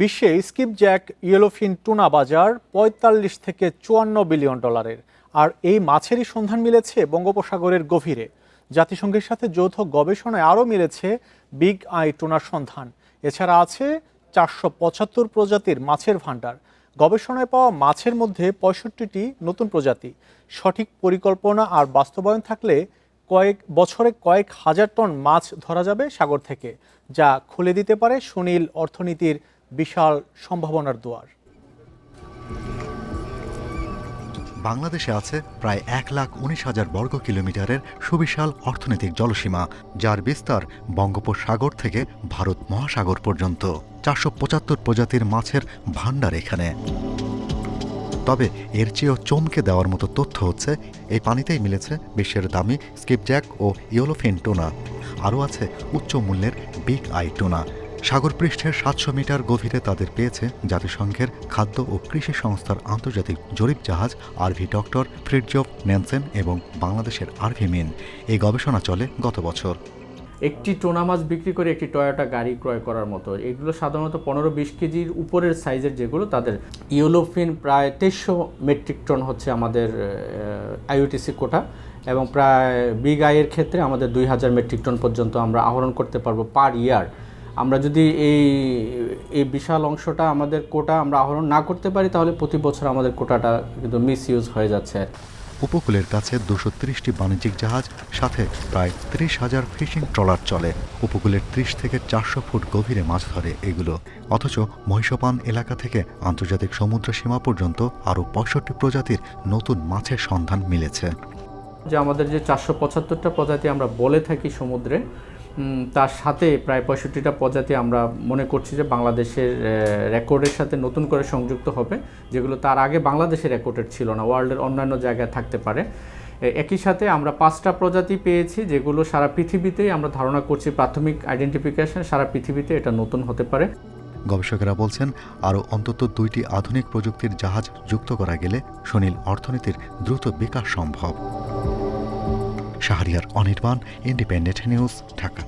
বিশ্বে স্কিপজ্যাক yellowfin tuna বাজার ৪৫ থেকে ৫৪ বিলিয়ন ডলারের। আর এই মাছেরই সন্ধান মিলেছে বঙ্গোপসাগরের গভীরে। জাতিসংঘের সাথে যৌথ গবেষণায় আরও মিলেছে বিগ আই টুনার সন্ধান। এছাড়া আছে ৪৭৫ প্রজাতির মাছের ভাণ্ডার। গবেষণায় পাওয়া মাছের মধ্যে ৬৫টি নতুন প্রজাতি। সঠিক পরিকল্পনা আর বাস্তবায়ন থাকলে বছরে কয়েক হাজার টন মাছ ধরা যাবে সাগর থেকে, যা খুলে দিতে পারে সুনীল অর্থনীতির বিশাল সম্ভাবনার দুয়ার। বাংলাদেশে আছে প্রায় ১,১৯,০০০ বর্গ কিলোমিটারের সুবিশাল অর্থনৈতিক জলসীমা, যার বিস্তার বঙ্গোপসাগর থেকে ভারত মহাসাগর পর্যন্ত। ৪৭৫ প্রজাতির মাছের ভাণ্ডার এখানে। তবে এর চেয়েও চমকে দেওয়ার মতো তথ্য হচ্ছে, এই পানিতেই মিলেছে বিশ্বের দামি স্কিপজ্যাক ও ইয়েলোফিন টুনা। আরও আছে উচ্চ মূল্যের বিগ আই টুনা। সাগরপৃষ্ঠের ৭০০ মিটার গভীরে তাদের পেয়েছে জাতিসংঘের খাদ্য ও কৃষি সংস্থার আন্তর্জাতিক জরিপ জাহাজ আরভি ডক্টর ফ্রিডজফ ন্যানসেন এবং বাংলাদেশের আরভি মিন। এই গবেষণা চলে গত বছর। একটি টোনা মাছ বিক্রি করে একটি টয়োটা গাড়ি ক্রয় করার মতো। এগুলো সাধারণত ১৫-২০ কেজির উপরের সাইজের যেগুলো, তাদের ইয়েলোফিন প্রায় ২৩০০ মেট্রিক টন হচ্ছে আমাদের আইইউটিসি কোটা, এবং প্রায় বিগ আইয়ের ক্ষেত্রে আমাদের ২০০০ মেট্রিক টন পর্যন্ত আমরা আহরণ করতে পারবো পার ইয়ার। আমরা যদি এই বিশাল অংশটা আমাদের কোটা আমরা আহরণ না করতে পারি, তাহলে প্রতি বছর আমাদের কোটাটা কিন্তু মিস ইউজ হয়ে যাচ্ছে। উপকূলের কাছে ২৩০টি বাণিজ্যিক জাহাজ, সাথে প্রায় ৩০,০০০ ফিশিং ট্রলার চলে। উপকূলের ৩০ থেকে ৪০০ ফুট গভীরে মাছ ধরে এগুলো। অথচ মহিষপান এলাকা থেকে আন্তর্জাতিক সমুদ্র সীমা পর্যন্ত আরও ৬৫ প্রজাতির নতুন মাছের সন্ধান মিলেছে। যে আমাদের যে ৪৭৫টা প্রজাতি আমরা বলে থাকি সমুদ্রে, তার সাথে প্রায় ৬৫টা প্রজাতি আমরা মনে করছি যে বাংলাদেশের রেকর্ডের সাথে নতুন করে সংযুক্ত হবে, যেগুলো তার আগে বাংলাদেশের রেকর্ডের ছিল না, ওয়ার্ল্ডের অন্যান্য জায়গায় থাকতে পারে। একই সাথে আমরা ৫টা প্রজাতি পেয়েছি, যেগুলো সারা পৃথিবীতেই আমরা ধারণা করছি, প্রাথমিক আইডেন্টিফিকেশন সারা পৃথিবীতে এটা নতুন হতে পারে। গবেষকেরা বলছেন, আরও অন্তত ২টি আধুনিক প্রযুক্তির জাহাজ যুক্ত করা গেলে সুনীল অর্থনীতির দ্রুত বিকাশ সম্ভব। Shahriar Anirban, independent news, Dhaka.